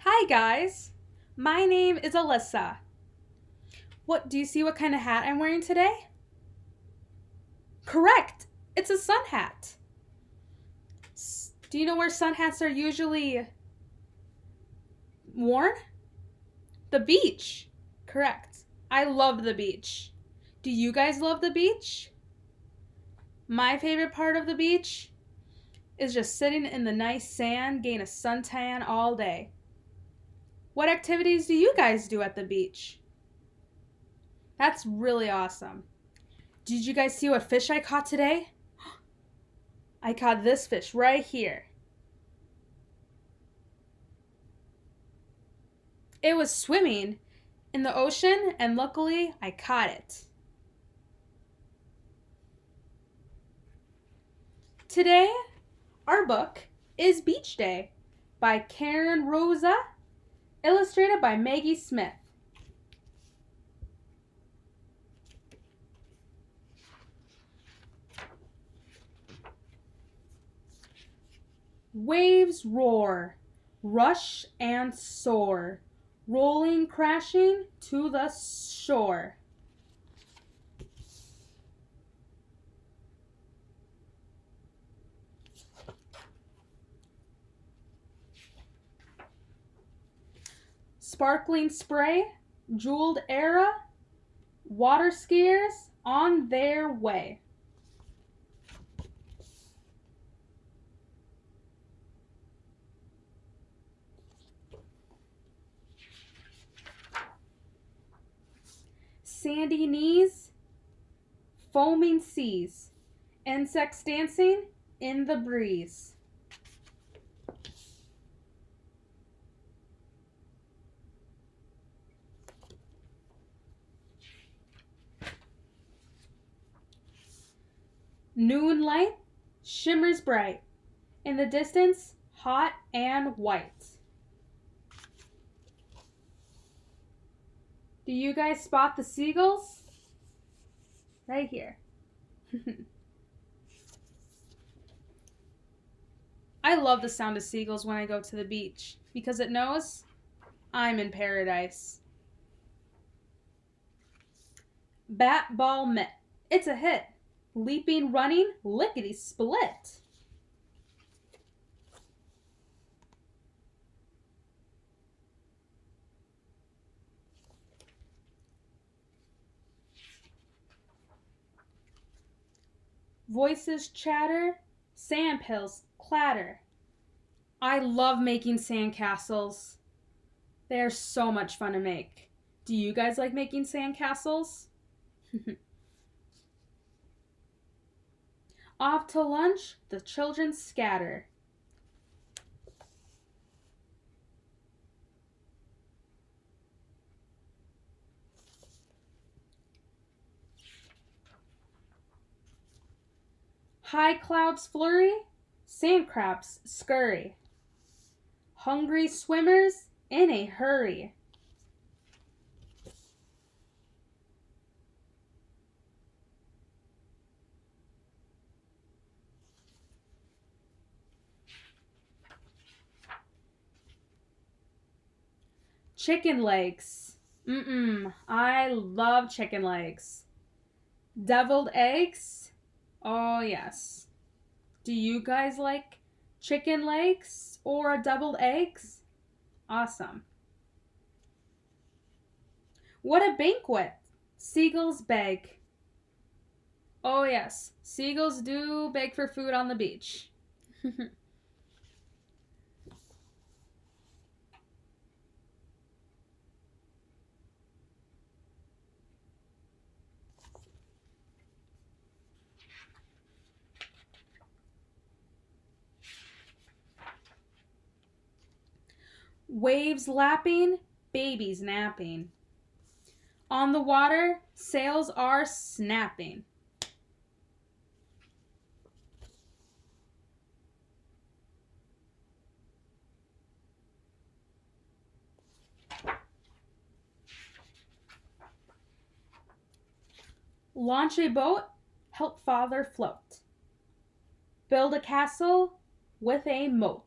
Hi guys, my name is Alyssa. Do you see what kind of hat I'm wearing today? Correct, it's a sun hat. Do you know where sun hats are usually worn? The beach. Correct. I love the beach. Do you guys love the beach? My favorite part of the beach is just sitting in the nice sand, getting a suntan all day. What activities do you guys do at the beach? That's really awesome. Did you guys see what fish I caught today? I caught this fish right here. It was swimming in the ocean, and luckily I caught it. Today, our book is Beach Day by Karen Rosa, illustrated by Maggie Smith. Waves roar, rush and soar, rolling, crashing to the shore. Sparkling spray, jeweled era, water skiers on their way. Sandy knees, foaming seas, insects dancing in the breeze. Noon light shimmers bright, in the distance hot and white. Do you guys spot the seagulls? Right here. I love the sound of seagulls when I go to the beach because it knows I'm in paradise. Bat ball mitt. It's a hit. Leaping, running, lickety split. Voices chatter, sand hills clatter. I love making sandcastles. They are so much fun to make. Do you guys like making sandcastles? Off to lunch, the children scatter. High clouds flurry, sand crabs scurry. Hungry swimmers in a hurry. Chicken legs. I love chicken legs. Deviled eggs. Oh, yes. Do you guys like chicken legs or deviled eggs? Awesome. What a banquet! Seagulls beg. Oh, yes. Seagulls do beg for food on the beach. Waves lapping, babies napping. On the water, sails are snapping. Launch a boat, help father float. Build a castle with a moat.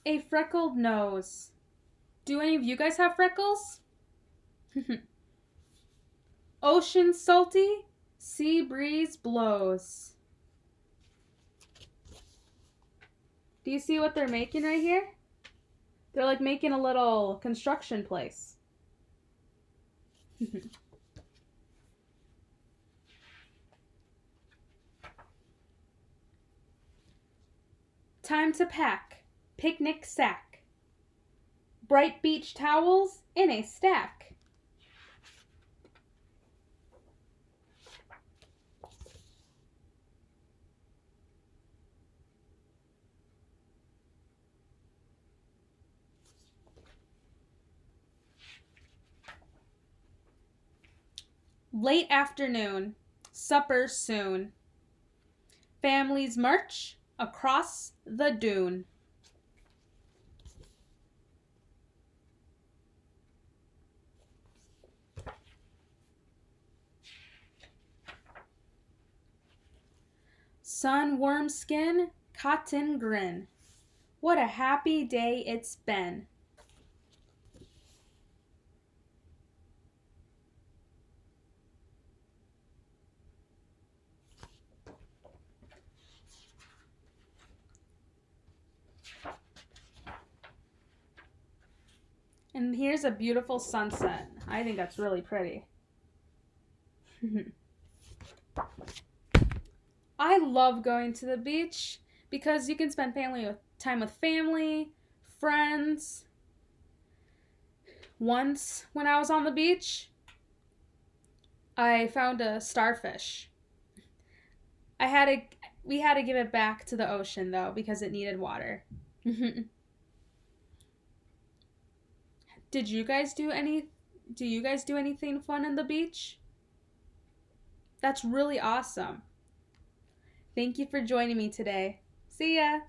A freckled nose. Do any of you guys have freckles? Ocean salty, sea breeze blows. Do you see what they're making right here? They're like making a little construction place. Time to pack. Picnic sack. Bright beach towels in a stack. Late afternoon. Supper soon. Families march across the dune. Sun warm skin, cotton grin. What a happy day it's been. And here's a beautiful sunset. I think that's really pretty. I love going to the beach because you can spend time with family, friends. Once when I was on the beach, I found a starfish. We had to give it back to the ocean though because it needed water. Do you guys do anything fun on the beach? That's really awesome. Thank you for joining me today. See ya.